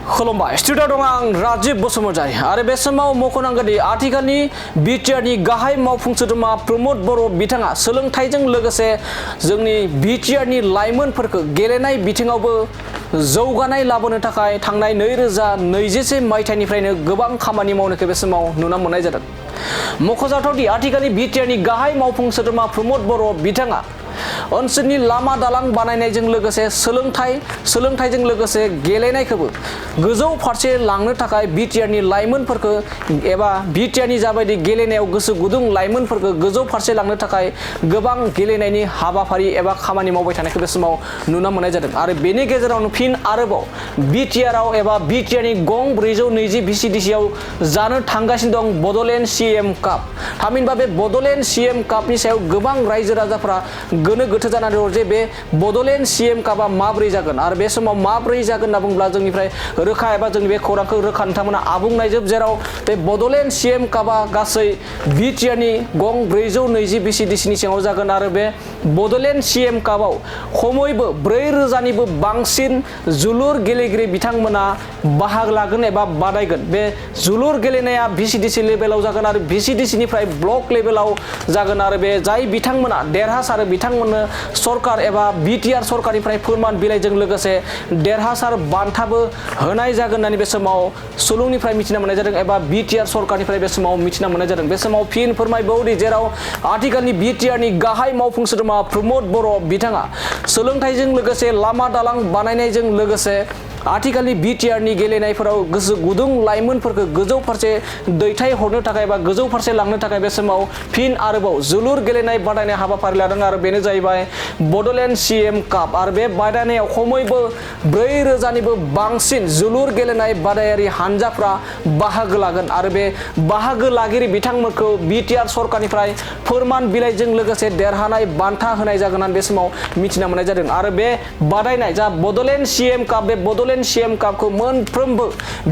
खुलुमबाय स्टुडिअ दं आं राजीव बसुमतारी आरो बे समाव मख'नांगोनदि आथिखालनि बिटिआरनि गाहाय मावफुं सोद्रोमा प्रमद बर' बिथाङा सोलोंथाइजों लोगोसे जोंनि बिटिआरनि लाइमोनफोरखौ गेलेनाय बिथिङावबो जौगानाय लाबोनो थाखाय थांनाय 2021 मायथाइनिफ्रायनो गोबां खामानि मावनायखौ बे समाव नुनो मोननाय जादों। मख'जाथावदि आथिखालनि बिटिआरनि गाहाय मावफुं सोद्रोमा प्रमद बर' बिथाङा ओनसोलनि लामा दालां बानायनायजों लोगोसे सोलोंथाइजों लोगोसे गेलेनायखौबो गोजौ फारसे लांनो थाखाय बिटिआरनि लाइमोनफोरखौ एबा बिटिआरनि जाबायदि गेलेनायाव गोसो गुदुं लाइमोनफोरखौ गोजौ फारसे लांनो थाखाय गोबां गेलेनायनि हाबाफारि एबा खामानि मावबाय थानायखौ बे समाव नुनो मोननाय जादों। आरो बेनि गेजेरावनो फिन आरोबाव बिटिआरआव एबा बिटिआरनि गं 420 भिसिडिसिआव जानो थांगासिनो दं बड'लेण्ड सीएम काप। थामहिनबा बे बड'लेण्ड सीएम कापनि सायाव गोबां रायजो राजाफोरा गोनो गोथो जानानै दं जे बे बड'लेण्ड सीएम कापआ माबोरै जागोन आरो बे समाव माबोरै जागोन होनना बुङोब्ला जोंनिफ्राय रोखा एबा जोंनि बे खौरांखौ रोखा नोंथांमोना आबुं नायजोब, जेराव बे बड'लेण्ड सीएम कापआ गासै बिटिआरनि गं 420 भिसिडिसिनि सिङाव जागोन आरो बे बड'लेण्ड सीएम कापआव खमैबो 4000निबो बांसिन जोलुर गेलेगिरि बिथांमोना बाहागो लागोन एबा बादायगोन। बे जोलुर गेलेनाया भिसिडिसि लेभेलाव जागोन आरो भिसिडिसिनिफ्राय ब्लक लेभेलाव जागोन आरो बे जाय बिथांमोना देरहासारो बिथांमोननो सरकार एबा बिटिआर सरकारनिफ्राय फोरमान बिलाइजों लोगोसे देरहासार बान्थाबो होनाय जागोन होननानै बे समाव सुलुंनिफ्राय मिथिना मोननाय जादों एबा बिटिआर सरकारनिफ्राय बे समाव मिथिना मोननाय जादों। बे समाव फिन फोरमायबावदि जेराव आथिखालनि बिटिआरनि गाहाय मावफुं सोद्रोमा प्रमद बर' बिथाङा सोलोंथाइजों लोगोसे लामा दालां बानायनायजों लोगोसे आथिखालनि बिटिआरनि गेलेनायफोराव गोसो गुदुं लाइमोनफोरखौ गोजौ फारसे दैथायहरनो थाखाय एबा गोजौ फारसे लांनो थाखाय बे समाव फिन आरोबाव जोलुर गेलेनाय बादायनाय हाबाफारि लादों आरो बेनो जाहैबाय बड'लेण्ड सीएम काप। आरो बे बादायनायाव खमैबो 4000निबो बांसिन जोलुर गेलेनाय बादायारि हानजाफ्रा बाहागो लागोन आरो बे बाहागो लागिरि बिथांमोनखौ बिटिआर सरकारनिफ्राय फोरमान बिलाइजों लोगोसे देरहानाय बान्था होनाय जागोन होननानै बे समाव मिथिना मोननाय जादों। आरो बे बादायनाय जा बड'लेण्ड सीएम काप, बे बड'लेण्ड सीएम कापखौ मोनफ्रोमबो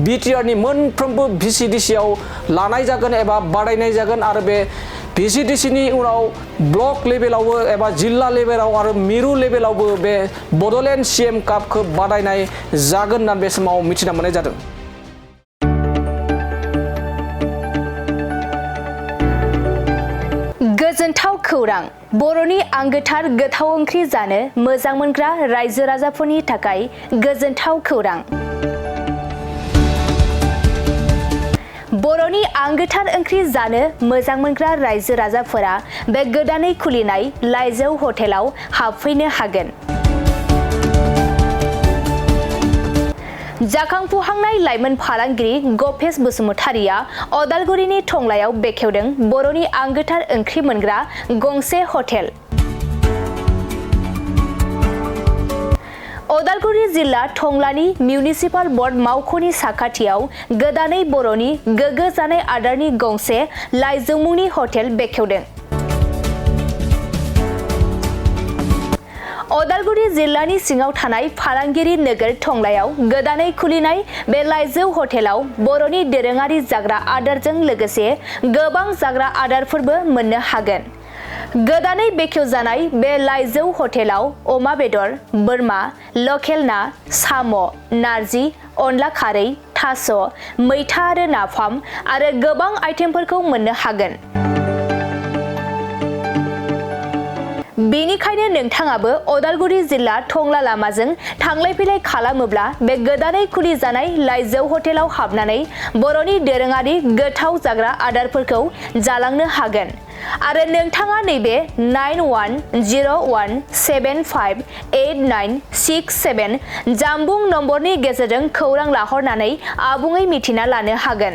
बिटिआरनि मोनफ्रोमबो भिसिडिसिआव लानाय जागोन एबा बादायनाय जागोन आरो बे भिसिडिसिनि उनाव ब्लक लेभेलावबो एबा जिल्ला लेभेलाव आरो मिरु लेभेलावबो बे बड'लेण्ड सीएम कापखौ बादायनाय जागोन होननानै बे समाव मिथिना मोननाय जादों। गोजोनथाव खौरां, बर'नि आंगोथार गोथाव ओंख्रि जानो मोजां मोनग्रा रायजो राजाफोरनि थाखाय गोजोनथाव खौरां। बर'नि आंगोथार ओंख्रि जानो मोजां मोनग्रा रायजो राजाफोरा बे गोदानै खुलिनाय लाइजौ हटेलाव हाबफैनो हागोन। जाखांफुहांनाय लाइमोन फालांगिरि गपेश बसुमतारिया अदालगुरिनि टंलायाव बेखेवदों बर'नि आंगोथार ओंख्रि मोनग्रा गंसे हटेल। अदालगुरि जिल्ला टंलानि मिउनिसिपाल बर्ड मावख'नि साखाथियाव गोदानै बर'नि गोग्गो जानाय आदारनि गंसे लाइजौ मुंनि हटेल बेखेवदों। अदालगुरि जिल्लानि सिङाव थानाय फालांगिरि नोगोर टंलायाव गोदानै खुलिनाय बे लाइजौ हटेलाव बर'नि दोरोङारि जाग्रा आदारजों लोगोसे गोबां जाग्रा आदारफोरबो मोननो हागोन। गोदानै बेखेवजानाय बे लाइजौ हटेलाव अमा बेदर, बोरमा, लकेल ना, साम', नारजि, अनला खारै, थास', मैथा आरो नाफाम आरो गोबां आइटेमफोरखौ मोननो हागोन। बेनिखायनो नोंथाङाबो अदालगुरि जिल्ला टंला लामाजों थांलाय फैलाय खालामोब्ला बे गोदानै खुलि जानाय लाइजौ हटेलाव हाबनानै बर'नि दोरोङारि गोथाव जाग्रा आदारफोरखौ जालांनो हागोन। आरो नोंथाङा नैबे 9101758967 जानबुं नम्बरनि गेजेरजों खौरां लाहरनानै आबुङै मिथिना लानो हागोन।